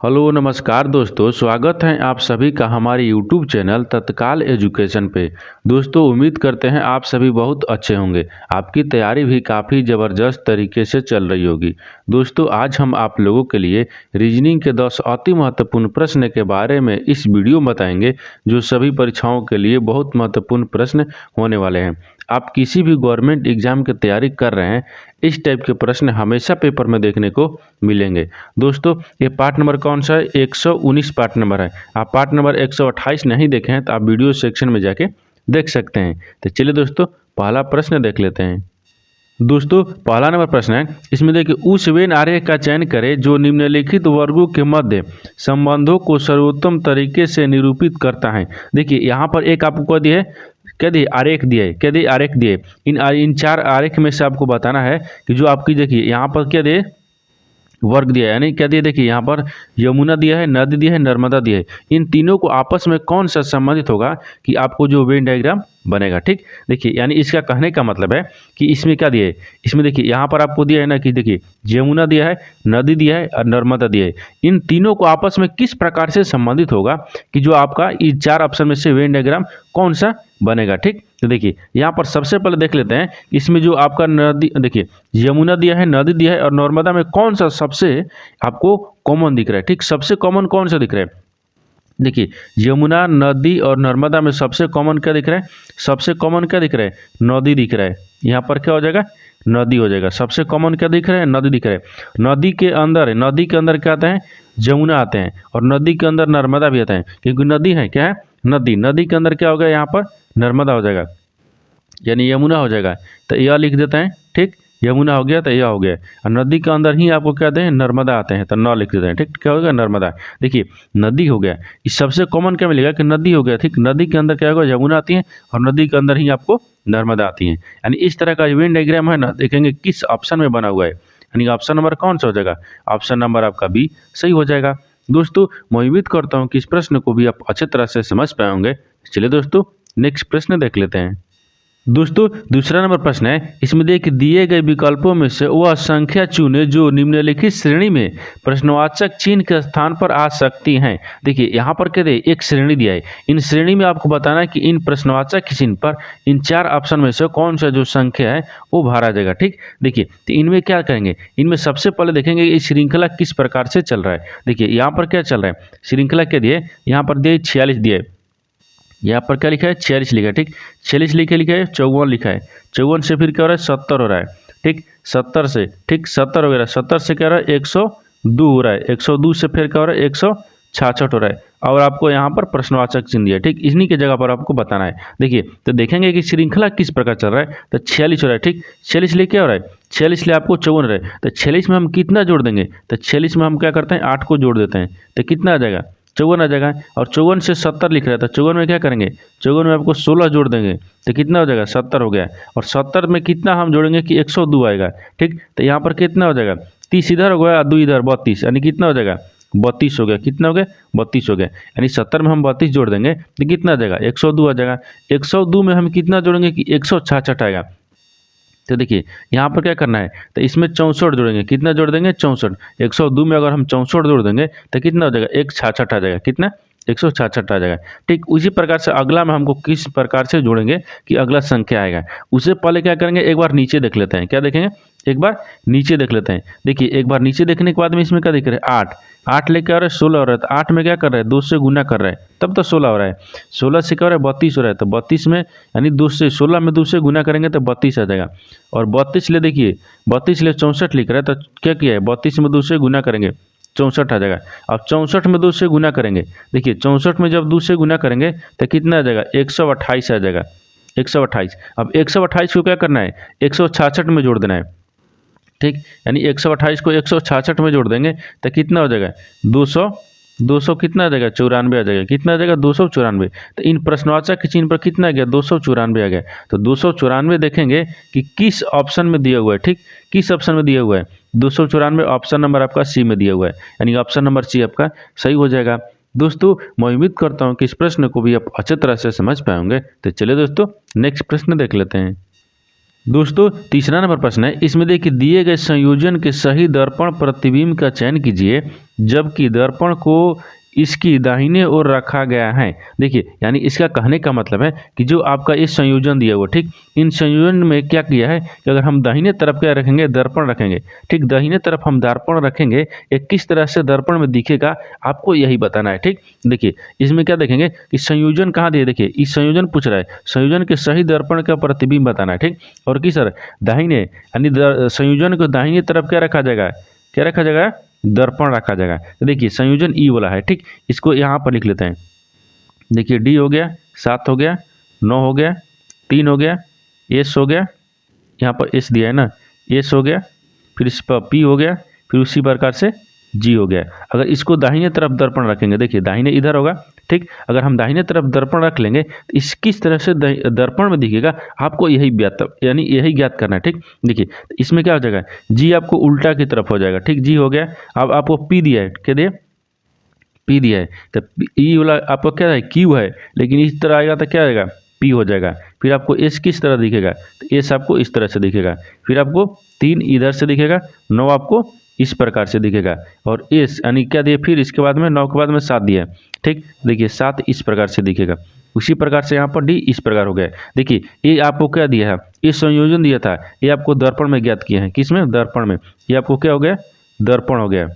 Hello नमस्कार दोस्तों, स्वागत है आप सभी का हमारे यूट्यूब चैनल तत्काल एजुकेशन पे। दोस्तों उम्मीद करते हैं आप सभी बहुत अच्छे होंगे। आपकी तैयारी भी काफ़ी ज़बरदस्त तरीके से चल रही होगी। दोस्तों आज हम आप लोगों के लिए रीजनिंग के 10 अति महत्वपूर्ण प्रश्न के बारे में इस वीडियो में बताएंगे, जो सभी परीक्षाओं के लिए बहुत महत्वपूर्ण प्रश्न होने वाले हैं। आप किसी भी गवर्नमेंट एग्जाम की तैयारी कर रहे हैं, इस टाइप के प्रश्न हमेशा पेपर में देखने को मिलेंगे। दोस्तों ये पार्ट नंबर कौन सा है? 119 पार्ट नंबर है। आप पार्ट नंबर 128 नहीं देखे हैं तो आप वीडियो सेक्शन में जाके देख सकते हैं। तो चलिए दोस्तों पहला प्रश्न देख लेते हैं। दोस्तों पहला नंबर प्रश्न है, इसमें देखिए उस वेन आरेख का चयन करें जो निम्नलिखित वर्गों के मध्य संबंधों को सर्वोत्तम तरीके से निरूपित करता है। देखिए यहाँ पर एक आपको क्या दिए आरेख दिए, क्या दिए आरेख दिए। इन चार आरेख में से आपको बताना है कि जो आपकी देखिए यहाँ पर क्या दिए वर्ग दिया है, यानी क्या दिया देखिए यहाँ पर यमुना दिया है, नदी दिया है, नर्मदा दिया है। इन तीनों को आपस में कौन सा संबंधित होगा कि आपको जो वेन डायग्राम बनेगा। ठीक देखिए, यानी इसका कहने का मतलब है कि इसमें क्या दिया है, इसमें देखिए यहाँ पर आपको दिया है ना कि देखिए यमुना दिया है, नदी दिया है और नर्मदा दिया है। इन तीनों को आपस में किस प्रकार से संबंधित होगा कि जो आपका इस चार ऑप्शन में से वेन डायग्राम कौन सा बनेगा। ठीक तो देखिए यहाँ पर सबसे पहले देख लेते हैं, इसमें जो आपका नदी देखिए यमुना दिया है, नदी दिया है और नर्मदा में कौन सा सबसे आपको कॉमन दिख रहा है। ठीक सबसे कॉमन कौन सा दिख रहा है, देखिए यमुना नदी और नर्मदा में सबसे कॉमन क्या दिख रहा है, सबसे कॉमन क्या दिख रहा है, नदी दिख रहा है। यहाँ पर क्या हो जाएगा, नदी हो जाएगा। सबसे कॉमन क्या दिख रहा है, नदी दिख रहा है। नदी के अंदर क्या आता है, जमुना आते हैं और नदी के अंदर नर्मदा भी आता है, क्योंकि नदी है क्या है, नदी के अंदर क्या हो गया, यहाँ पर नर्मदा हो जाएगा यानी यमुना हो जाएगा। तो यह लिख देते हैं। ठीक यमुना हो गया तो यह हो गया, और नदी के अंदर ही आपको क्या आते हैं, नर्मदा आते हैं, तो न लिख देते हैं। ठीक क्या होगा, नर्मदा। देखिए नदी हो गया, इस सबसे कॉमन क्या मिलेगा कि नदी हो गया। ठीक नदी के अंदर क्या होगा, यमुना आती है और नदी के अंदर ही आपको नर्मदा आती है। यानी इस तरह का वेन डायग्राम है ना, देखेंगे किस ऑप्शन में बना हुआ है, यानी ऑप्शन नंबर कौन सा हो जाएगा, ऑप्शन नंबर आपका बी सही हो जाएगा। दोस्तों मैं उम्मीद करता हूँ कि इस प्रश्न को भी आप अच्छे तरह से समझ पाए होंगे। चलिए दोस्तों नेक्स्ट प्रश्न देख लेते हैं। दोस्तों दूसरा नंबर प्रश्न है, इसमें देखिए दिए गए विकल्पों में से वह संख्या चुने जो निम्नलिखित श्रेणी में प्रश्नवाचक चिन्ह के स्थान पर आ सकती हैं। देखिए यहाँ पर क्या दे, एक श्रेणी दिया है, इन श्रेणी में आपको बताना है कि इन प्रश्नवाचक चिन्ह पर इन चार ऑप्शन में से कौन सा जो संख्या है वो भरा जाएगा। ठीक देखिए तो इनमें क्या करेंगे, इनमें सबसे पहले देखेंगे ये श्रृंखला किस प्रकार से चल रहा है। देखिए यहाँ पर क्या चल रहा है, श्रृंखला क्या दिए, यहाँ पर दिए 46 दिए, यहाँ पर क्या लिखा है 46 लिखा है। ठीक 46 लिखा है, 54 लिखा है, 54 से फिर क्या हो रहा है 70 हो रहा है। ठीक 70 से, ठीक 70 हो रहा है, 70 से क्या हो रहा है 102 हो रहा है, 102 से फिर क्या हो रहा है 166 हो रहा है। और आपको यहाँ पर प्रश्नवाचक चिन्ह दिया है। ठीक इन्हीं की जगह पर आपको बताना है। देखिए तो देखेंगे कि श्रृंखला किस प्रकार चल रहा है, तो 46 हो रहा है। ठीक 46 लिए क्या हो रहा है, 46 लिए आपको 54 हो रहा है, तो 46 में हम कितना जोड़ देंगे, तो 46 में हम क्या करते हैं 8 को जोड़ देते हैं, तो कितना आ जाएगा 54 आ जाएगा। और 54 से 70 लिख रहा है, तो 54 में क्या करेंगे, 54 में आपको 16 जोड़ देंगे तो कितना हो जाएगा 70 हो गया। और 70 में कितना हम जोड़ेंगे कि 102 आएगा। ठीक तो यहाँ पर कितना हो जाएगा, 30 इधर हो गया, 2 इधर, 32, यानी कितना हो जाएगा 32 हो गया। कितना हो गया 32 हो गया, यानी 70 में हम 32 जोड़ देंगे तो कितना आ जाएगा 102 आ जाएगा। 102 में हम कितना जोड़ेंगे कि 166 आएगा। तो देखिए यहाँ पर क्या करना है, तो इसमें 64 जोड़ेंगे, कितना जोड़ देंगे 64। 102 में अगर हम 64 जोड़ देंगे तो कितना हो जाएगा 166 आ जाएगा, कितना 166 आ जाएगा। ठीक उसी प्रकार से अगला में हमको किस प्रकार से जोड़ेंगे कि अगला संख्या आएगा, उससे पहले क्या करेंगे एक बार नीचे देख लेते हैं। क्या देखेंगे, एक बार नीचे देख लेते हैं। देखिए एक बार नीचे देखने के बाद में इसमें क्या दिख रहा है 8, 8 लेके आ रहा है 16 हो रहा है, तो 8 में क्या कर रहा है 2 से गुना कर रहा है, तब तो 16 हो रहा है। 16 से क्या हो रहा है 32 हो रहा है, तो 32 में यानी 2 से 16 में 2 से गुना करेंगे तो 32 आ जाएगा। और 32 ले देखिए 32 ले 64 लिख रहा है, तो क्या किया है 32 में 2 से गुना करेंगे 64 आ जाएगा। अब 64 में 2 से गुना करेंगे, देखिए 64 में जब 2 से गुना करेंगे तो कितना आ जाएगा 128 आ जाएगा, 128। अब 128 को क्या करना है 166 में जोड़ देना है। ठीक यानी 128 को 166 में जोड़ देंगे तो कितना हो जाएगा 200 कितना आ जाएगा 94 आ जाएगा, कितना आ जाएगा 294। तो इन प्रश्नवाचक के चिन्ह पर कितना आ गया 294 आ गया। तो 294 देखेंगे कि किस ऑप्शन में दिया हुआ है। ठीक किस ऑप्शन में दिया हुआ है 294, ऑप्शन नंबर आपका सी में दिया हुआ है, यानी ऑप्शन नंबर सी आपका सही हो जाएगा। दोस्तों मैं उम्मीद करता हूँ कि इस प्रश्न को भी आप अच्छे तरह से समझ पाएंगे। तो चलिए दोस्तों नेक्स्ट प्रश्न देख लेते हैं। दोस्तों तीसरा नंबर प्रश्न है, इसमें देखिए दिए गए संयोजन के सही दर्पण प्रतिबिंब का चयन कीजिए जबकि दर्पण को इसकी दाहिने ओर रखा गया है। देखिए यानी इसका कहने का मतलब है कि जो आपका इस संयोजन दिया हुआ, ठीक, इन संयोजन में क्या किया है कि अगर हम दाहिने तरफ क्या रखेंगे, दर्पण रखेंगे, ठीक, दाहिने तरफ हम दर्पण रखेंगे, ये किस तरह से दर्पण में दिखेगा आपको यही बताना है। ठीक, देखिए इसमें क्या देखेंगे कि संयोजन कहाँ दिए, देखिए इस संयोजन पूछ रहा है, संयोजन के सही दर्पण का प्रतिबिंब बताना है। ठीक, और किस तरह दाहिने, यानी संयोजन को दाहिने तरफ क्या रखा जाएगा, क्या रखा जाएगा, दर्पण रखा जाएगा। तो देखिए संयोजन ई वाला है, ठीक, इसको यहाँ पर लिख लेते हैं। देखिए डी हो गया, 7 हो गया, 9 हो गया, 3 हो गया, एस हो गया, यहाँ पर एस दिया है ना, एस हो गया, फिर इस पर पी हो गया, फिर उसी प्रकार से जी हो गया। अगर इसको दाहिने तरफ दर्पण रखेंगे, देखिए दाहिने इधर होगा, ठीक, अगर हम दाहिने तरफ दर्पण रख लेंगे तो इस किस तरह से दर्पण में दिखेगा आपको यही ज्ञात, यानी यही ज्ञात करना है। ठीक, देखिए इसमें क्या हो जाएगा, जी आपको उल्टा की तरफ हो जाएगा। ठीक, जी हो गया। अब आपको पी दिया है, क्या दिया, पी दिया है, तो ई वाला आपको क्या है, क्यू है, लेकिन इस तरह आएगा तो क्या आएगा, पी हो जाएगा। फिर आपको एस किस तरह दिखेगा, तो एस आपको इस तरह से दिखेगा। फिर आपको 3 इधर से दिखेगा, 9 आपको इस प्रकार से दिखेगा, और एस यानी क्या दिया, फिर इसके बाद में 9 के बाद में 7 दिया है। ठीक, देखिए 7 इस प्रकार से दिखेगा। उसी प्रकार से यहाँ पर डी इस प्रकार हो गया। देखिए ये आपको क्या दिया है, ये संयोजन दिया था, ये आपको दर्पण में ज्ञात किया है, किसमें, दर्पण में। ये आपको क्या हो गया, दर्पण हो गया।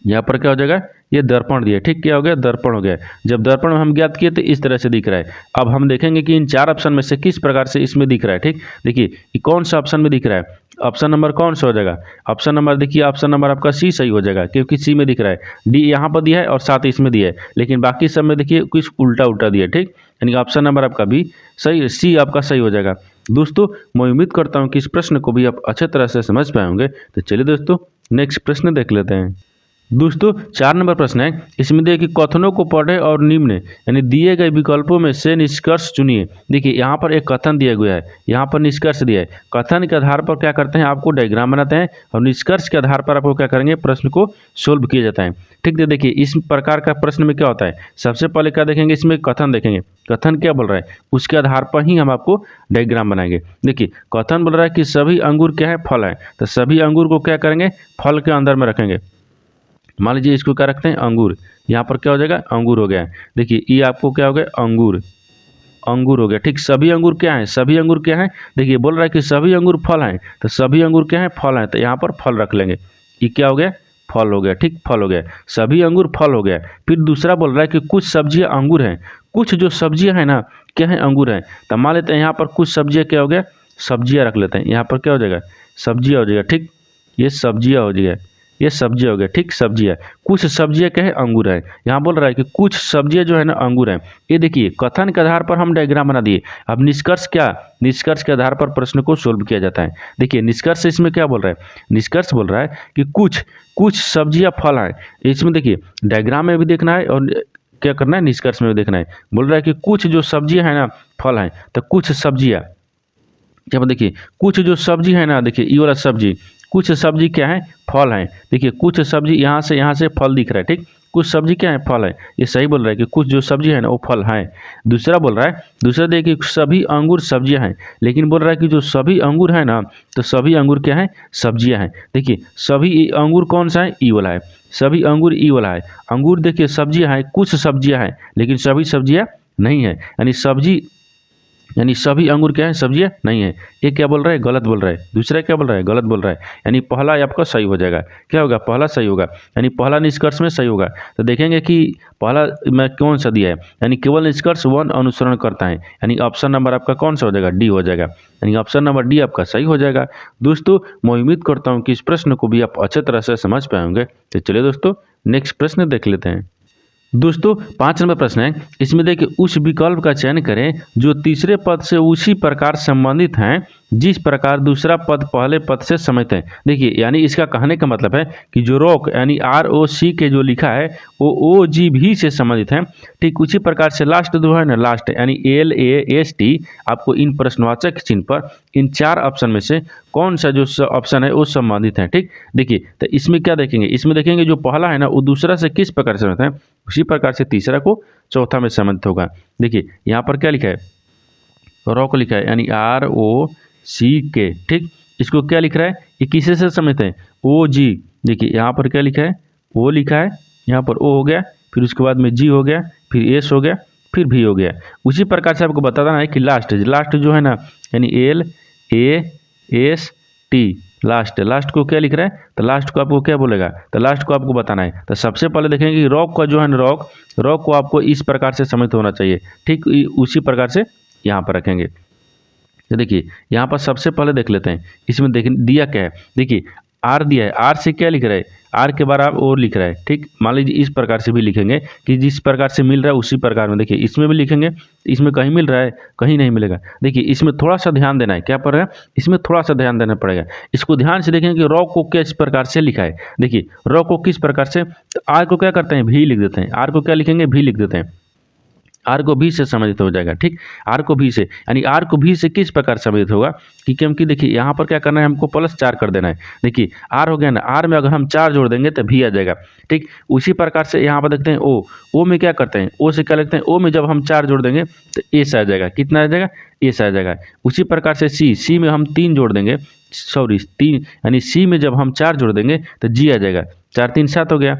यहाँ पर क्या हो जाएगा, ये दर्पण दिया, ठीक, क्या हो गया, दर्पण हो गया। जब दर्पण में हम ज्ञात किए तो इस तरह से दिख रहा है। अब हम देखेंगे कि इन 4 ऑप्शन में से किस प्रकार से इसमें दिख रहा है। ठीक, देखिए ये कौन सा ऑप्शन में दिख रहा है, ऑप्शन नंबर कौन सा हो जाएगा, ऑप्शन नंबर देखिए, ऑप्शन नंबर आपका सी सही हो जाएगा, क्योंकि सी में दिख रहा है। डी यहाँ पर दिया है और 7 इसमें दिया है, लेकिन बाकी सब में देखिए कुछ उल्टा उल्टा दिया है। ठीक, यानी ऑप्शन नंबर आपका भी सही, सी आपका सही हो जाएगा। दोस्तों मैं उम्मीद करता हूँ कि इस प्रश्न को भी आप अच्छे तरह से समझ पाए होंगे। तो चलिए दोस्तों नेक्स्ट प्रश्न देख लेते हैं। दोस्तों 4 नंबर प्रश्न है, इसमें देखिए कथनों को पढ़े और निम्न यानी दिए गए विकल्पों में से निष्कर्ष चुनिए। देखिए यहाँ पर एक कथन दिया गया है, यहाँ पर निष्कर्ष दिया है। कथन के आधार पर क्या करते हैं, आपको डायग्राम बनाते हैं, और निष्कर्ष के आधार पर आपको क्या करेंगे, प्रश्न को सोल्व किया जाता है। ठीक है, देखिए इस प्रकार का प्रश्न में क्या होता है, सबसे पहले क्या देखेंगे, इसमें कथन देखेंगे, कथन क्या बोल रहा है, उसके आधार पर ही हम आपको डायग्राम बनाएंगे। देखिए कथन बोल रहा है कि सभी अंगूर क्या है, फल है, तो सभी अंगूर को क्या करेंगे, फल के अंदर में रखेंगे। मान लीजिए इसको क्या रखते हैं, अंगूर, यहाँ पर क्या हो जाएगा, अंगूर हो गया। देखिए ये आपको क्या हो गया, अंगूर, अंगूर हो गया। ठीक, सभी अंगूर क्या है, सभी अंगूर क्या है, देखिए बोल रहा है कि सभी अंगूर फल हैं, तो सभी अंगूर क्या है, फल हैं, तो यहाँ पर फल रख लेंगे। ये क्या हो गया, फल हो गया। ठीक, फल हो गया, सभी अंगूर फल हो गया। फिर दूसरा बोल रहा है कि कुछ सब्जियां अंगूर हैं, कुछ जो सब्जियां हैं ना क्या है, अंगूर हैं, तो मान लेते हैं यहाँ पर कुछ सब्जियां क्या हो गया, सब्जियां रख लेते हैं, यहाँ पर क्या हो जाएगा, सब्जियां हो जाएगा। ठीक, ये सब्जियां हो जाएगा, ये सब्जियां हो गया। ठीक, सब्जियां, कुछ सब्जियां क्या है, अंगूर है। यहाँ बोल रहा है कि कुछ सब्जियां जो है ना अंगूर है। ये देखिए कथन के आधार पर हम डायग्राम बना दिए। अब निष्कर्ष क्या, निष्कर्ष के आधार पर प्रश्न को सोल्व किया जाता है। देखिए निष्कर्ष इसमें क्या बोल रहा है, निष्कर्ष बोल रहा है कि कुछ कुछ सब्जियां फल हैं। इसमें देखिए डायग्राम में भी देखना है और क्या करना है, निष्कर्ष में भी देखना है। बोल रहा है कि कुछ जो सब्जियां हैं ना फल हैं, तो कुछ सब्जियां, जब देखिए कुछ जो सब्जी है ना, देखिए ये वाला सब्जी, कुछ सब्जी क्या है, फल है। देखिए कुछ सब्जी यहाँ से फल दिख रहा है। ठीक, कुछ सब्जी क्या है, फल है, ये सही बोल रहा है कि कुछ जो सब्जी है ना वो फल है। दूसरा बोल रहा है, दूसरा देखिए सभी अंगूर सब्जियां हैं, लेकिन बोल रहा है कि जो सभी अंगूर है ना, तो सभी अंगूर क्या है, सब्जियां हैं। देखिए सभी अंगूर कौन सा है, ई वाला है, सभी अंगूर ई वाला है। अंगूर देखिए सब्जियां हैं, कुछ सब्जियां हैं, लेकिन सभी सब्जियां नहीं है, यानी सब्जी, यानी सभी अंगूर क्या है, सब्जियां नहीं है। ये क्या बोल रहा है, गलत बोल रहा है। दूसरा क्या बोल रहा है, गलत बोल रहा है, यानी पहला आपका सही हो जाएगा। क्या होगा, पहला सही होगा, यानी पहला निष्कर्ष में सही होगा। तो देखेंगे कि पहला में कौन सा दिया है, यानी केवल निष्कर्ष 1 अनुसरण करता है, यानी ऑप्शन नंबर आपका कौन सा हो जाएगा, डी हो जाएगा, यानी ऑप्शन नंबर डी आपका सही हो जाएगा। दोस्तों मैं उम्मीद करता हूँ कि इस प्रश्न को भी आप अच्छे तरह से समझ पाएंगे। तो चलिए दोस्तों नेक्स्ट प्रश्न देख लेते हैं। दोस्तों 5 नंबर प्रश्न है, इसमें देखिए उस विकल्प का चयन करें जो तीसरे पद से उसी प्रकार संबंधित हैं जिस प्रकार दूसरा पद पहले पद से संबंधित है। देखिए यानी इसका कहने का मतलब है कि जो रोक यानी ROC के जो लिखा है वो OG भी से संबंधित है। ठीक उसी प्रकार से लास्ट जो है ना, लास्ट यानी LAST, आपको इन प्रश्नवाचक चिन्ह पर इन 4 ऑप्शन में से कौन सा जो ऑप्शन है वो संबंधित है। ठीक, देखिए तो इसमें क्या देखेंगे, इसमें देखेंगे जो पहला है ना वो दूसरा से किस प्रकार से संबंधित है, उसी प्रकार से तीसरा को चौथा में संबंधित होगा। देखिए यहाँ पर क्या लिखा है, रॉक लिखा है, यानी ROK CK, ठीक। इसको क्या लिख रहा है, ये किसे से समझते हैं, OG। देखिए यहाँ पर क्या लिखा है, O लिखा है, यहाँ पर O हो गया, फिर उसके बाद में G हो गया, फिर S हो गया, फिर V हो गया। उसी प्रकार से आपको बताना है कि लास्ट जो है ना, यानी LAST, लास्ट को क्या लिख रहा है, तो लास्ट को आपको क्या बोलेगा, तो लास्ट को आपको बताना है। तो सबसे पहले देखेंगे कि रॉक का जो है ना, रॉक को आपको इस प्रकार से समझ होना चाहिए, ठीक। उसी प्रकार से यहाँ पर रखेंगे। तो देखिए यहाँ पर सबसे पहले देख लेते हैं, इसमें देख दिया क्या है, देखिए R दिया है, R से क्या लिख रहा है, R के बाद आप और लिख रहा है, ठीक। मान लीजिए इस प्रकार से भी लिखेंगे कि जिस प्रकार से मिल रहा है उसी प्रकार में, देखिए इसमें भी लिखेंगे, इसमें कहीं मिल रहा है कहीं नहीं मिलेगा। देखिए इसमें थोड़ा सा ध्यान देना है, क्या पड़ेगा, इसमें थोड़ा सा ध्यान देना पड़ेगा। इसको ध्यान से देखेंगे कि रॉक को किस प्रकार से लिखा है। देखिए रॉक को किस प्रकार से, तो R को क्या करते हैं, भी लिख देते हैं, R को क्या लिखेंगे, भी लिख देते हैं। आर को भी से सम्मिलित हो जाएगा, ठीक। आर को भी से, यानी आर को भी से किस प्रकार सम्मिलित होगा कि क्योंकि देखिए यहाँ पर क्या करना है, हमको +4 कर देना है। देखिए आर हो गया ना, आर में अगर हम 4 जोड़ देंगे तो भी आ जाएगा, ठीक। उसी प्रकार से यहाँ पर देखते हैं ओ में क्या करते हैं, ओ से क्या लिखते हैं, ओ में जब हम 4 जोड़ देंगे तो एस आ जाएगा, कितना आ जाएगा, एस आ जाएगा। उसी प्रकार से सी में हम 3 जोड़ देंगे, सॉरी 3, यानी सी में जब हम 4 जोड़ देंगे तो जी आ जाएगा, 4 3 7 हो गया,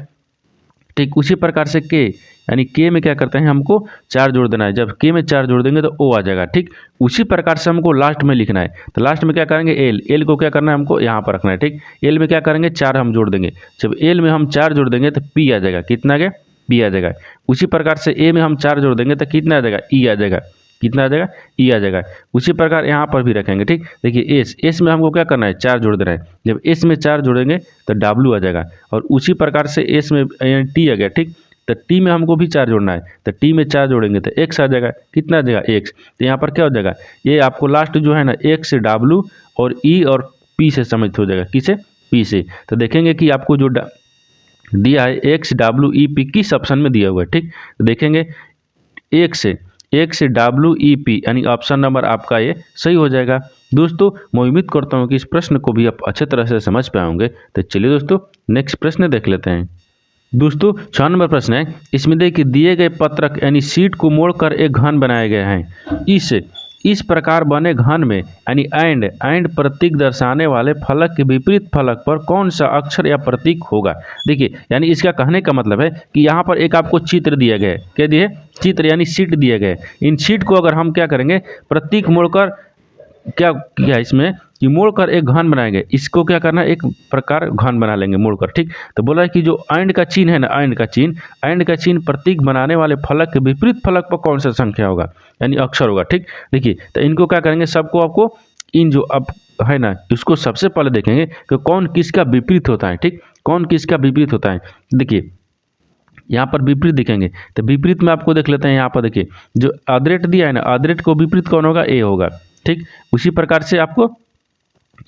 ठीक। उसी प्रकार से के, यानी के में क्या करते हैं, हमको 4 जोड़ देना है, जब के में 4 जोड़ देंगे तो ओ आ जाएगा, ठीक। उसी प्रकार से हमको लास्ट में लिखना है, तो लास्ट में क्या करेंगे, एल को क्या करना है, हमको यहाँ पर रखना है, ठीक। एल में क्या करेंगे, 4 हम जोड़ देंगे, जब एल में हम 4 जोड़ देंगे तो पी आ जाएगा, कितना आ गया, पी आ जाएगा। उसी प्रकार से ए में हम 4 जोड़ देंगे तो कितना आ जाएगा, ई आ जाएगा, कितना आ जाएगा, ई आ जाएगा। उसी प्रकार यहाँ पर भी रखेंगे, ठीक। देखिए एस में हमको क्या करना है, 4 जोड़ देना है, जब एस में 4 जोड़ेंगे तो डब्ल्यू आ जाएगा। और उसी प्रकार से एस में टी आ गया, ठीक। तो टी में हमको भी 4 जोड़ना है, तो टी में 4 जोड़ेंगे तो एक्स आ जाएगा, कितना आ जाएगा, एक्स। तो यहाँ पर क्या हो जाएगा, ये आपको लास्ट जो है ना, एक्स से डब्ल्यू और ई और पी से सम्मिलित हो जाएगा, किसे, पी से। तो देखेंगे कि आपको जो दिया है XWEP किस ऑप्शन में दिया हुआ है, ठीक। तो देखेंगे XWEP, यानी ऑप्शन नंबर आपका ये सही हो जाएगा। दोस्तों मैं उम्मीद करता हूँ कि इस प्रश्न को भी आप अच्छे तरह से समझ पाए होंगे। तो चलिए दोस्तों नेक्स्ट प्रश्न देख लेते हैं। दोस्तों 6 नंबर प्रश्न है, इसमें देखिए दिए गए पत्रक यानी शीट को मोड़कर एक घन बनाया गया है। इस प्रकार बने घन में यानी एंड प्रतीक दर्शाने वाले फलक के विपरीत फलक पर कौन सा अक्षर या प्रतीक होगा। देखिए यानी इसका कहने का मतलब है कि यहाँ पर एक आपको चित्र दिया गया है, क्या दिए, चित्र यानी शीट दिया गया है। इन शीट को अगर हम क्या करेंगे, प्रतीक मोड़कर क्या किया इसमें कि मोड़कर एक घन बनाएंगे, इसको क्या करना है, एक प्रकार घन बना लेंगे मोड़कर, ठीक। तो बोला है कि जो एंड का चिन्ह है ना, एंड का चिन्ह प्रतीक बनाने वाले फलक के विपरीत फलक पर कौन सा संख्या होगा, यानी अक्षर होगा, ठीक। देखिए तो इनको क्या करेंगे, सबको आपको इन जो अब है ना, इसको सबसे पहले देखेंगे कि कौन किसका विपरीत होता है, ठीक, कौन किसका विपरीत होता है। देखिए यहाँ पर विपरीत दिखेंगे, तो विपरीत में आपको देख लेते हैं। यहाँ पर देखिए जो अदरेट दिया है ना, अदरेट को विपरीत कौन होगा, ए होगा, ठीक। उसी प्रकार से आपको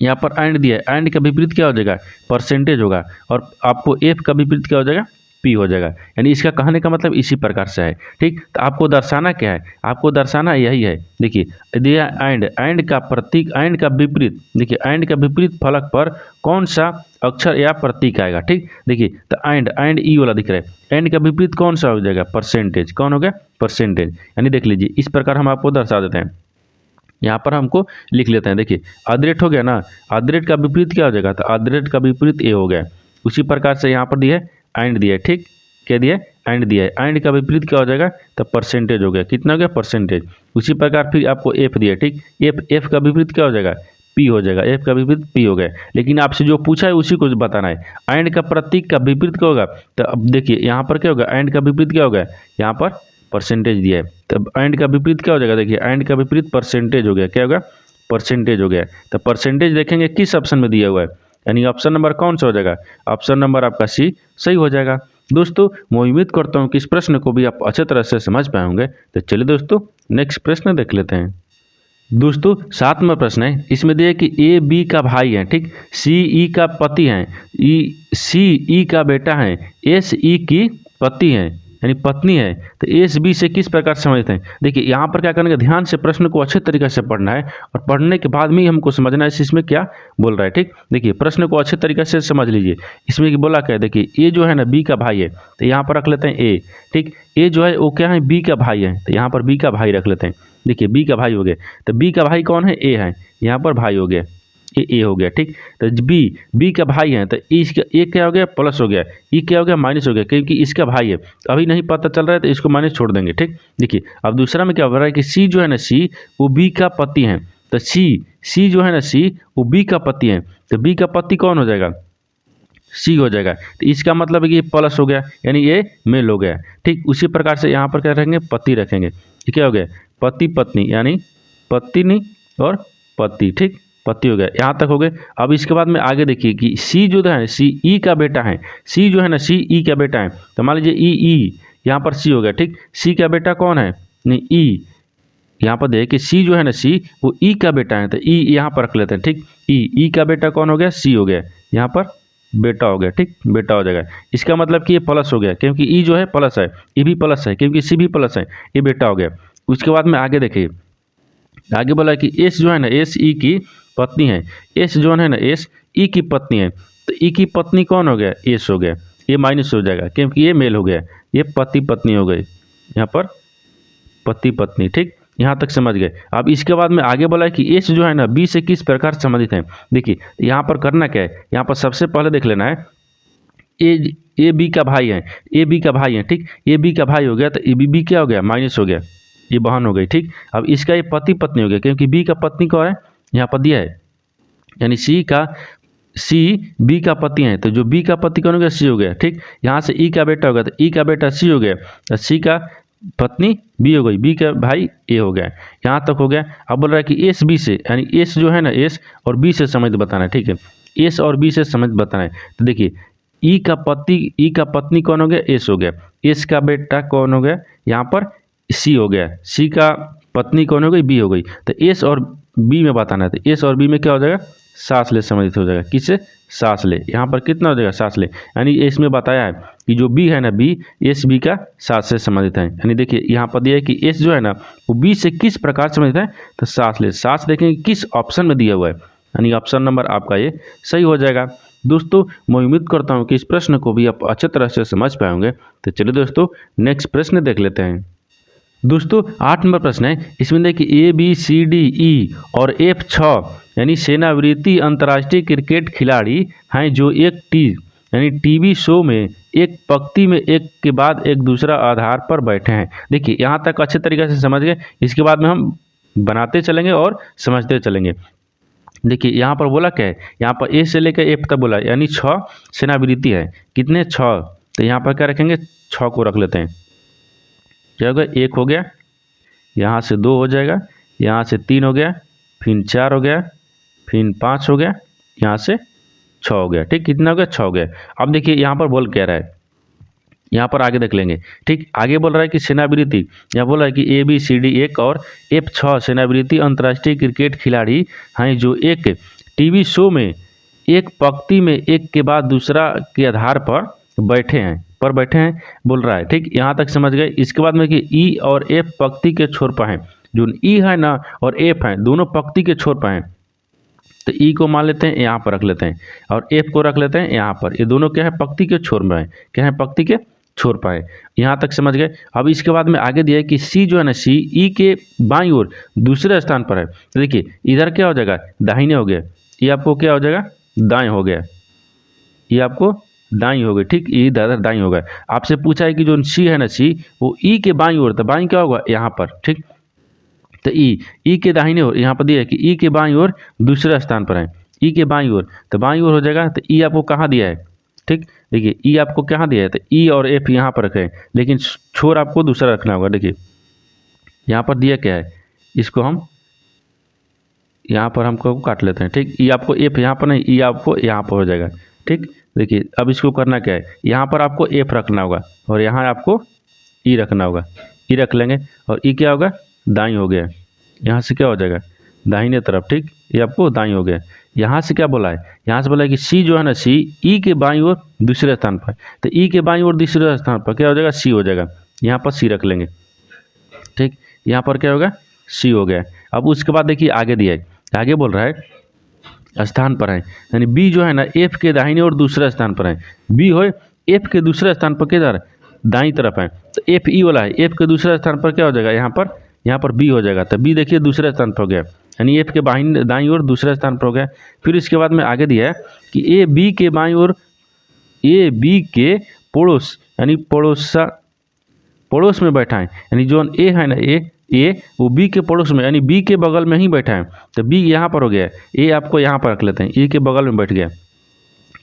यहाँ पर एंड दिया है, एंड का विपरीत क्या हो जाएगा, परसेंटेज होगा। और आपको एफ का विपरीत क्या हो जाएगा, पी हो जाएगा। यानी इसका कहने का मतलब इसी प्रकार से है, ठीक। तो आपको दर्शाना क्या है, आपको दर्शाना यही है। देखिए दिया एंड का प्रतीक, एंड का विपरीत, देखिए एंड का विपरीत फलक पर कौन सा अक्षर या प्रतीक आएगा, ठीक। देखिए तो एंड ई वाला दिख रहा है, एंड का विपरीत कौन सा हो जाएगा, परसेंटेज, कौन हो गया, परसेंटेज। यानी देख लीजिए इस प्रकार हम आपको दर्शा देते हैं। यहाँ पर हमको लिख लेते हैं, देखिए अदरेट हो गया ना, अदरेट का विपरीत क्या हो जाएगा, तो अदरेट का विपरीत ए हो गया। उसी प्रकार से यहाँ पर दिया एंड दिया, ठीक, क्या दिया, एंड दिया है, एंड का विपरीत क्या हो जाएगा, तो परसेंटेज हो गया, कितना हो गया, परसेंटेज। उसी प्रकार फिर आपको एफ दिया, ठीक, एफ का विपरीत क्या हो जाएगा, पी हो जाएगा, एफ का विपरीत पी हो गया। लेकिन आपसे जो पूछा है उसी को बताना है, एंड का प्रतीक का विपरीत क्या होगा। तो अब देखिए यहाँ पर क्या होगा, एंड का विपरीत क्या होगा, यहाँ पर परसेंटेज दिया है, तब एंड का विपरीत क्या हो जाएगा, देखिए एंड का विपरीत परसेंटेज हो गया, क्या होगा, परसेंटेज हो गया। तो परसेंटेज देखेंगे किस ऑप्शन में दिया हुआ है, यानी ऑप्शन नंबर कौन सा हो जाएगा, ऑप्शन नंबर आपका सी सही हो जाएगा। दोस्तों मैं उम्मीद करता हूँ कि इस प्रश्न को भी आप अच्छे तरह से समझ पाए होंगे। तो चलिए दोस्तों नेक्स्ट प्रश्न देख लेते हैं। दोस्तों 7वां प्रश्न है, इसमें दिया कि ए बी का भाई है, ठीक, सी ई का पति है, सी ई का बेटा है, एस ई की पति है, यानी पत्नी है, तो एस बी से किस प्रकार समझते हैं। देखिए यहाँ पर क्या करना है, ध्यान से प्रश्न को अच्छे तरीके से पढ़ना है और पढ़ने के बाद में ही हमको समझना है इसमें क्या बोल रहा है। ठीक, देखिए प्रश्न को अच्छे तरीके से समझ लीजिए। इसमें कि बोला क्या है, देखिए ए जो है ना बी का भाई है, तो यहाँ पर रख लेते हैं ए। ठीक, ए जो है वो क्या है, बी का भाई है, तो यहाँ पर बी का भाई रख लेते हैं। देखिए बी का भाई हो गया, तो बी का भाई कौन है, ए है, यहाँ पर भाई हो गया, ए हो गया। ठीक, तो बी का भाई है, तो इसका ए क्या हो गया, प्लस हो गया, ई क्या हो गया, माइनस हो गया, क्योंकि इसका भाई है। अभी नहीं पता चल रहा है तो इसको माइनस छोड़ देंगे। ठीक, देखिए अब दूसरा में क्या हो रहा है कि सी जो है ना, सी वो बी का पति है, तो सी जो है ना, सी वो बी का पति है, तो बी का पति कौन हो जाएगा, सी हो जाएगा। तो इसका मतलब है कि ये प्लस हो गया, यानी ये मेल हो गया। ठीक, उसी प्रकार से यहाँ पर क्या रखेंगे, पति रखेंगे। ये क्या हो गया, पति पत्नी, यानी पत्नी और पति। ठीक, पति हो गया, यहाँ तक हो गए। अब इसके बाद में आगे देखिए कि सी जो है, सी ई का बेटा है, सी जो है ना, सी ई का बेटा है, तो मान लीजिए ई यहाँ पर सी हो गया। ठीक, सी का बेटा कौन है, नहीं ई, यहाँ पर देखिए सी जो है ना, सी वो ई का बेटा है, तो ई यहाँ पर रख लेते हैं। ठीक, ई का बेटा कौन हो गया, सी हो गया, यहाँ पर बेटा हो गया। ठीक, बेटा हो जाएगा। इसका मतलब कि ये प्लस हो गया, क्योंकि ई जो है प्लस है, ये भी प्लस है, क्योंकि सी भी प्लस है, ये बेटा हो गया। उसके बाद में आगे देखिए, आगे बोला कि एस जो है ना, एस ई की पत्नी है, एस जो है ना, एस ई की पत्नी है, तो ई की पत्नी कौन हो गया, एस हो गया, ये माइनस हो जाएगा क्योंकि ये मेल हो गया, ये पति पत्नी हो गई, यहाँ पर पति पत्नी। ठीक, यहाँ तक समझ गए। अब इसके बाद में आगे बोला है कि एस जो है ना, बी से किस प्रकार संबंधित है। देखिए यहाँ पर करना क्या है, यहाँ पर सबसे पहले देख लेना है, ए बी का भाई है, ए बी का भाई है। ठीक, ए बी का भाई हो गया, तो ए बी क्या हो गया, माइनस हो गया, ये बहन हो गई। ठीक, अब इसका ये पति पत्नी हो गया, क्योंकि बी का पत्नी कौन है, यहाँ पर दिया है, यानी सी बी का पति है, तो जो बी का पति कौन हो गया, सी हो गया। ठीक, यहाँ से ई का बेटा हो गया, तो ई का बेटा सी हो गया, तो सी का पत्नी बी हो गई, बी का भाई ए हो गया। यहाँ तक हो गया। अब बोल रहा है कि एस बी से, यानी एस जो है ना, एस और बी से समझ बताना है। ठीक है, एस और बी से समझ बताना है। तो देखिए ई का पत्नी कौन हो गया, एस हो गया, एस का बेटा कौन हो गया, यहाँ पर सी हो गया, सी का पत्नी कौन हो गई, बी हो गई। तो एस और बी में बताना है, तो एस और बी में क्या हो जाएगा, सास ले संबंधित हो जाएगा। किससे, सास ले। यहाँ पर कितना हो जाएगा, सास ले, यानी इसमें बताया है कि जो बी है ना, बी एस बी का सास से संबंधित है। यानी देखिए यहाँ पर दिया है कि एस जो है ना, वो बी से किस प्रकार संबंधित है, तो सास ले। सास देखेंगे किस ऑप्शन में दिया हुआ है, यानी ऑप्शन नंबर आपका ये सही हो जाएगा। दोस्तों मैं उम्मीद करता हूँ कि इस प्रश्न को भी आप अच्छे तरह से समझ पाएंगे। तो चलिए दोस्तों नेक्स्ट प्रश्न देख लेते हैं। दोस्तों 8 नंबर प्रश्न है, इसमें देखिए A B C D E और एफ 6 यानी सेवानिवृत्त अंतर्राष्ट्रीय क्रिकेट खिलाड़ी हैं जो यानी टीवी शो में एक पंक्ति में एक के बाद एक दूसरा आधार पर बैठे हैं। देखिए यहाँ तक अच्छे तरीके से समझ गए, इसके बाद में हम बनाते चलेंगे और समझते चलेंगे। देखिए यहाँ पर बोला क्या है, यहाँ पर ए से लेकर एफ तक बोला, यानी 6 सेवानिवृत्ति है। कितने, 6, तो यहाँ पर क्या रखेंगे, 6 को रख लेते हैं। क्या होगा, 1 हो गया, यहाँ से 2 हो जाएगा, यहाँ से 3 हो गया, फिर 4 हो गया, फिर 5 हो गया, यहाँ से 6 हो गया। ठीक, कितना हो गया, 6 हो गया। अब देखिए यहाँ पर बोल कह रहा है, यहाँ पर आगे देख लेंगे। ठीक, आगे बोल रहा है कि सेवानिवृत्ति, यहाँ बोल रहा है कि ए बी सी डी 1 और एफ 6 सेवानिवृत्त अंतर्राष्ट्रीय क्रिकेट खिलाड़ी हैं जो एक टीवी शो में एक पंक्ति में एक के बाद दूसरा के आधार पर बैठे हैं बोल रहा है। ठीक, यहाँ तक समझ गए। इसके बाद में कि ई और एफ पंक्ति के छोर पर हैं, जो ई है ना और एफ है दोनों पंक्ति के छोर पर हैं, तो ई को मान लेते हैं यहाँ पर रख लेते हैं और एफ को रख लेते हैं यहाँ पर। ये दोनों क्या है, पंक्ति के छोर में है, क्या है, पंक्ति के छोर पर है। यहाँ तक समझ गए। अब इसके बाद में आगे दिया है कि सी जो है ना, सी ई के बाईं ओर दूसरे स्थान पर है। तो देखिए इधर क्या हो जाएगा, दाहिने हो गया, ये आपको क्या हो जाएगा, दाएं हो गया, ये आपको दाई हो गई। ठीक, ये इधर दाई हो गया। आपसे पूछा है कि जो सी है ना, सी वो ई के बाईं ओर, तो बाईं क्या होगा, यहाँ पर। ठीक, तो ई के दाहिने ओर, यहाँ पर दिया है कि ई के बाईं ओर दूसरे स्थान पर है, ई के बाईं ओर, तो बाईं ओर हो जाएगा। तो ई आपको कहाँ दिया है, ठीक, देखिए ई आपको कहाँ दिया है, तो ई और एफ यहाँ पर रखे, लेकिन छोर आपको दूसरा रखना होगा। देखिए यहाँ पर दिया क्या है, इसको हम यहाँ पर हमको काट लेते हैं। ठीक, ई आपको एफ यहाँ पर नहीं, ई आपको यहाँ पर हो जाएगा। ठीक, देखिए अब इसको करना क्या है, यहाँ पर आपको एफ रखना होगा और यहाँ आपको ई रखना होगा। ई रख लेंगे और ई क्या होगा, दाई हो गया, यहाँ से क्या हो जाएगा, दाहिने तरफ, ठीक, ये आपको दाईं हो गया। यहाँ से क्या बोला है, यहाँ से बोला है कि सी जो है ना, सी ई के बाईं ओर दूसरे स्थान पर, तो ई के बाईं ओर दूसरे स्थान पर क्या हो जाएगा, सी हो जाएगा। यहाँ पर सी रख लेंगे, ठीक, यहाँ पर क्या होगा, सी हो गया। अब उसके बाद देखिए आगे दिया है, आगे बोल रहा है स्थान पर है, यानी बी जो है ना एफ के दाहिने और दूसरे स्थान पर है। बी हो एफ के दूसरे स्थान पर किधर, दाईं तरफ है, तो एफ ई वाला है, एफ के दूसरे स्थान पर क्या हो जाएगा, यहाँ पर बी हो जाएगा। तो बी देखिए दूसरे स्थान पर हो गया, यानी एफ के दाईं ओर दूसरे स्थान पर हो गया। फिर इसके बाद में आगे दिया है कि ए बी के बाईं ओर, ए बी के पड़ोस यानी पड़ोस में बैठा है, यानी जो ए है ना, ए वो बी के पड़ोस में यानी बी के बगल में ही बैठा है। तो बी यहाँ पर हो गया, ए आपको यहाँ पर रख लेते हैं, ए के बगल में बैठ गया,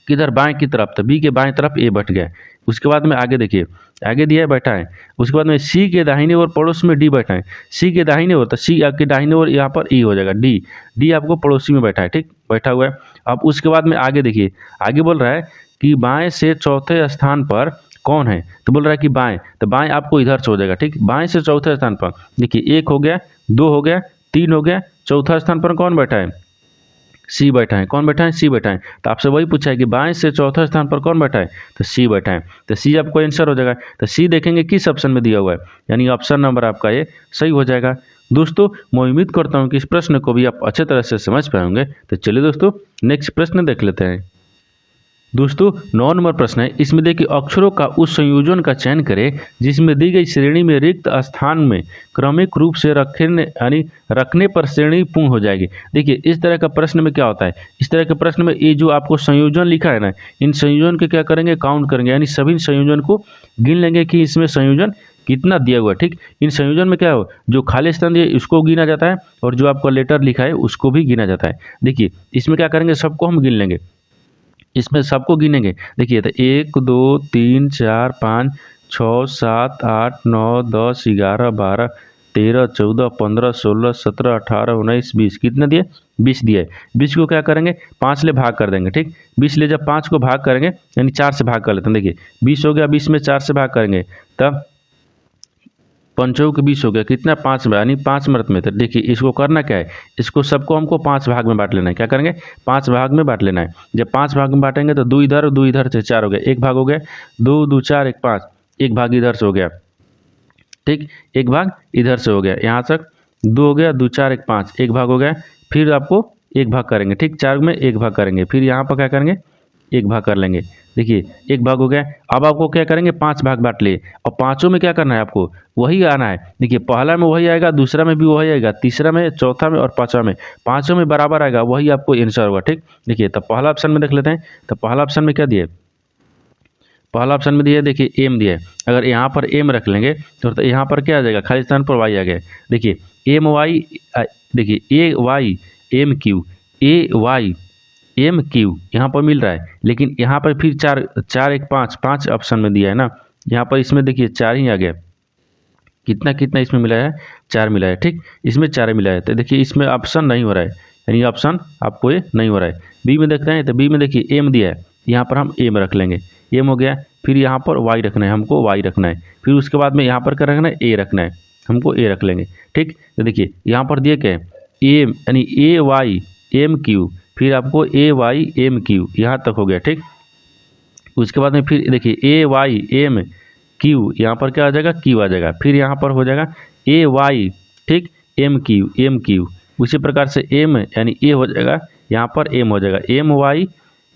किधर, बाएं की तरफ, तो बी के बाएं तरफ ए बैठ गया। उसके बाद में आगे देखिए, आगे दिया है बैठा है। उसके बाद में सी के दाहिने ओर पड़ोस में डी बैठा है, सी के दाहिने ओर, तो सी आपके दाहिने ओर यहाँ पर ई हो जाएगा, डी आपको पड़ोसी में बैठा है, ठीक, बैठा हुआ है। अब उसके बाद में आगे देखिए, आगे बोल रहा है कि बाएं से चौथे स्थान पर कौन है, तो बोल रहा है कि बाएं, तो बाएं आपको इधर से हो जाएगा, ठीक, बाएं से चौथे स्थान पर देखिए, एक हो गया, दो हो गया, तीन हो गया, चौथा स्थान पर कौन बैठा है, सी बैठा है। कौन बैठा है, सी बैठा है। तो आपसे वही पूछा है कि बाएं से चौथा स्थान पर कौन बैठा है, तो सी बैठा है। तो सी आपको आंसर हो जाएगा। तो सी देखेंगे किस ऑप्शन में दिया हुआ है, यानी ऑप्शन नंबर आपका ये सही हो जाएगा। दोस्तों मैं उम्मीद करता हूँ कि इस प्रश्न को भी आप अच्छे तरह से समझ पाए होंगे। तो चलिए दोस्तों नेक्स्ट प्रश्न देख लेते हैं। दोस्तों 9 नंबर प्रश्न है, इसमें देखिए अक्षरों का उस संयोजन का चयन करें जिसमें दी गई श्रेणी में रिक्त स्थान में क्रमिक रूप से रखने पर श्रेणी पूर्ण हो जाएगी। देखिए इस तरह का प्रश्न में क्या होता है, इस तरह के प्रश्न में ये जो आपको संयोजन लिखा है ना, इन संयोजन के क्या करेंगे, काउंट करेंगे, यानी सभी संयोजन को गिन लेंगे कि इसमें संयोजन कितना दिया हुआ है, ठीक। इन संयोजन में क्या हो, जो खाली स्थान दिए उसको गिना जाता है और जो आपका लेटर लिखा है उसको भी गिना जाता है। देखिए इसमें क्या करेंगे, सबको हम गिन लेंगे, इसमें सबको गिनेंगे। देखिए तो 1 2 3 4 5 6 7 8 9 10 11 12 13 14 15 16 17 18 19 20, कितना दिए, 20 दिए। 20 को क्या करेंगे, 5 ले भाग कर देंगे, ठीक। 20 ले जब 5 को भाग करेंगे यानी 4 से भाग कर लेते हैं। देखिए 20 हो गया, 20 में 4 से भाग करेंगे तब पंचों के 20 हो गया, कितना, 5 में, यानी 5 मृत में। तो देखिए इसको करना क्या है, इसको सबको हमको 5 भाग में बांट लेना है। क्या करेंगे, 5 भाग में बांट लेना है। जब 5 भाग में बांटेंगे तो 2 इधर 2 इधर से 4 हो गया, एक भाग हो गया, 2 2 4 1 5, एक भाग इधर से हो गया, ठीक, एक भाग इधर से हो गया, यहाँ तक 2 हो गया, 2 4 1 5, एक भाग हो गया। फिर आपको एक भाग करेंगे, ठीक, 4 में एक भाग करेंगे, फिर यहाँ पर क्या करेंगे, एक भाग कर लेंगे। देखिए एक भाग हो गया। अब आपको क्या करेंगे, 5 भाग बांट लिए और पांचों में क्या करना है, आपको वही आना है। देखिए पहला में वही आएगा, दूसरा में भी वही आएगा, तीसरा में, चौथा में और पांचवा में, पांचों में बराबर आएगा, वही आपको आंसर होगा, ठीक। देखिए तो पहला ऑप्शन में देख लेते हैं। तो पहला ऑप्शन में क्या दिए, पहला ऑप्शन में दिया है, देखिए एम दिया है। अगर यहाँ पर एम रख लेंगे तो यहाँ पर क्या आ जाएगा, खाली स्थान पर वाई आ गया। देखिए एम वाई, देखिए ए वाई एम क्यू, ए वाई एम क्यू यहाँ पर मिल रहा है, लेकिन यहाँ पर फिर 4 1 5 5 ऑप्शन में दिया है ना, यहाँ पर इसमें देखिए 4 ही आ गया। कितना कितना इसमें मिला है, 4 मिला है, ठीक, इसमें 4 मिला है। तो देखिए इसमें ऑप्शन नहीं हो रहा है, यानी ऑप्शन आपको ये नहीं हो रहा है। बी में देखते हैं, तो बी में देखिए एम दिया है, यहाँ पर हम एम रख लेंगे, एम हो गया। फिर यहाँ पर वाई रखना है, हमको वाई रखना है। फिर उसके बाद में यहाँ पर क्या रखना है, ए रखना है, हमको ए रख लेंगे, ठीक। तो देखिए यहाँ पर दिए क्या है, एम यानी ए वाई एम क्यू, फिर आपको ए वाई एम क्यू, यहाँ तक हो गया, ठीक। उसके बाद में फिर देखिए ए वाई एम क्यू, यहाँ पर क्या आ जाएगा, क्यू आ जाएगा। फिर यहाँ पर हो जाएगा ए वाई, ठीक, एम क्यू। उसी प्रकार से एम यानी ए हो जाएगा, यहाँ पर एम हो जाएगा, एम वाई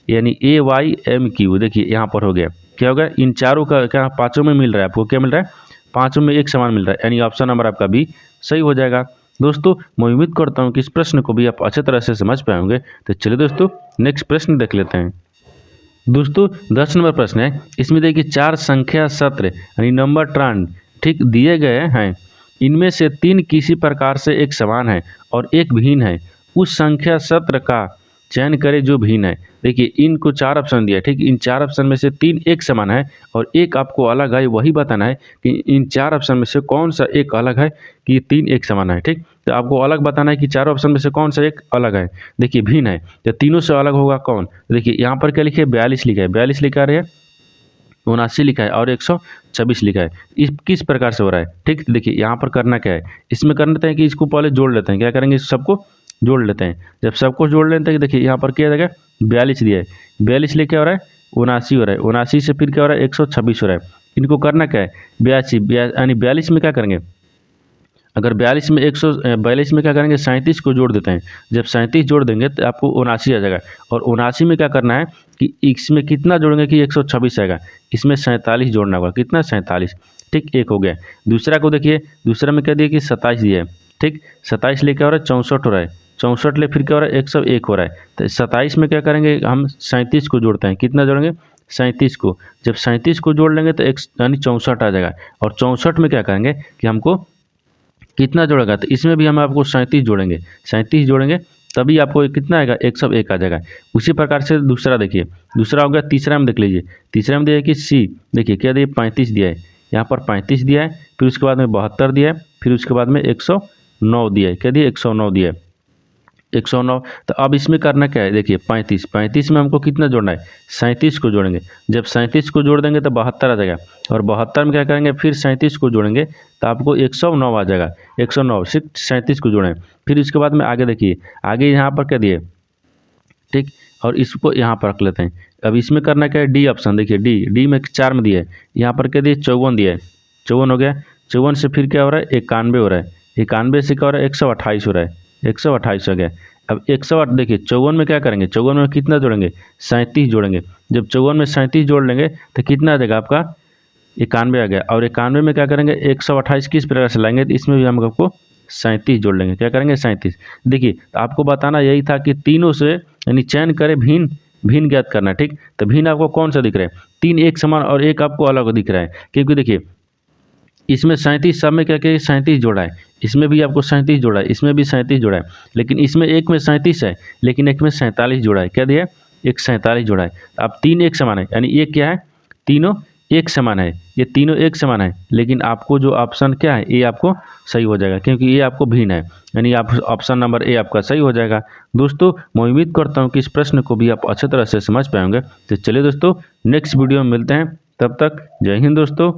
यानी ए वाई एम क्यू। देखिए यहाँ पर हो गया, क्या होगा, इन चारों का क्या, पाँचों में मिल रहा है, आपको क्या मिल रहा है, पाँचों में एक समान मिल रहा है, यानी ऑप्शन नंबर आपका बी सही हो जाएगा। दोस्तों मैं उम्मीद करता हूँ कि इस प्रश्न को भी आप अच्छे तरह से समझ पाए होंगे। तो चलिए दोस्तों नेक्स्ट प्रश्न देख लेते हैं। दोस्तों 10 नंबर प्रश्न है, इसमें देखिए 4 संख्या सत्र यानी नंबर ट्रांड, ठीक, दिए गए हैं। इनमें से 3 किसी प्रकार से एक समान है और एक भिन्न है। उस संख्या सत्र का चयन करें जो भिन्न है। देखिए इनको 4 ऑप्शन दिया है, ठीक, इन 4 ऑप्शन में से 3 एक समान है और एक आपको अलग है। वही बताना है कि इन 4 ऑप्शन में से कौन सा एक अलग है कि 3 एक समान है, ठीक। तो आपको अलग बताना है कि 4 ऑप्शन में से कौन सा एक अलग है। देखिए भिन्न है, तो तीनों से अलग होगा कौन। देखिए यहाँ पर क्या लिखे, 42 लिखा है, 42 लिखा है, 79 लिखा है और 126 लिखा है। इस किस प्रकार से हो रहा है, ठीक। देखिए यहाँ पर करना क्या है, इसमें करना है कि इसको पहले जोड़ लेते हैं। क्या करेंगे, सबको जोड़ लेते हैं। जब सब कुछ जोड़ लेते हैं देखिए यहाँ पर क्या देगा 42 दिया है, 42 लेके हो रहा है 79 हो रहा है, 79 से फिर क्या हो रहा है 126 हो रहा है। इनको करना क्या है 82 यानी 42 में क्या करेंगे, अगर 42 में 142 में क्या करेंगे 37 को जोड़ देते हैं। जब 37 जोड़ देंगे तो आपको 79 आ जाएगा। और 79 में क्या करना है कि इसमें कितना जोड़ेंगे कि 126 आएगा, इसमें 47 जोड़ना होगा। कितना 47, ठीक, एक हो गया। दूसरा को देखिए, दूसरा में क्या दिया कि 27 दिया है, ठीक, 27 लेके हो रहा है 64 हो रहा है, 64 ले फिर क्या हो रहा है 101 हो रहा है। तो 27 में क्या करेंगे हम 37 को जोड़ते हैं। कितना जोड़ेंगे 37 को। जब 37 को जोड़ लेंगे तो एक यानी 64 आ जाएगा। और 64 में क्या करेंगे कि हमको कितना जोड़ेगा, तो इसमें भी हम आपको 37 जोड़ेंगे, 37 जोड़ेंगे तभी आपको कितना आएगा 101 आ जाएगा। उसी प्रकार से दूसरा देखिए, दूसरा हो गया। तीसरा में देख लीजिए, तीसरा में दिया है कि सी, देखिए क्या दिया 35 दिया है, यहाँ पर 35 दिया है, फिर उसके बाद में 72 दिया है, फिर उसके बाद में 109 दिया है। क्या दिया 109 दिया है, 109। तो अब इसमें करना क्या है देखिए 35 में हमको कितना जोड़ना है 37 को जोड़ेंगे। जब 37 को जोड़ देंगे तो 72 आ जाएगा। और 72 में क्या करेंगे फिर 37 को जोड़ेंगे तो आपको 109 आ जाएगा। 109 सिर्फ 37 को जोड़ें। फिर इसके बाद में आगे देखिए, आगे यहाँ पर क्या दिए, ठीक, और इसको यहाँ पर रख लेते हैं। अब इसमें करना क्या है डी ऑप्शन, देखिए डी में 4 में दिया है, यहाँ पर क्या दिए 54 दिया है, 54 हो गया। 54 से फिर क्या हो रहा है 91 हो रहा है, 91 से क्या हो रहा है 128 हो रहा है, 128 हो गया। अब 108 देखिए 54 में क्या करेंगे, 54 में कितना जोड़ेंगे 37 जोड़ेंगे। जब 54 में 37 जोड़ लेंगे तो कितना आ जाएगा आपका 91 आ गया। और 91 में क्या करेंगे 128 किस प्रकार से लाएंगे, तो इसमें भी हम आपको 37 जोड़ लेंगे। क्या करेंगे 37। देखिए आपको बताना यही था कि तीनों से यानी चयन करें, भिन्न भिन्न ज्ञात करना, ठीक। तो भिन्न आपको कौन सा दिख रहा है, 3 एक समान और एक आपको अलग दिख रहा है। क्योंकि देखिए इसमें 37 सब में क्या क्या 37 जोड़ा है, इसमें भी आपको 37 जोड़ा है, इसमें भी 37 जोड़ा है। लेकिन इसमें एक में 37 है, लेकिन एक में 47 जोड़ा है। क्या दिया है एक 47 जोड़ा है। अब 3 एक समान है, यानी ये क्या है तीनों एक समान है, ये तीनों एक समान है। लेकिन आपको जो ऑप्शन क्या है ये आपको सही हो जाएगा, क्योंकि ये आपको भिन्न है, यानी आप ऑप्शन नंबर ए आपका सही हो जाएगा। दोस्तों मैं उम्मीद करता हूँ कि इस प्रश्न को भी आप अच्छी तरह से समझ पाएंगे। तो चलिए दोस्तों नेक्स्ट वीडियो में मिलते हैं, तब तक जय हिंद दोस्तों।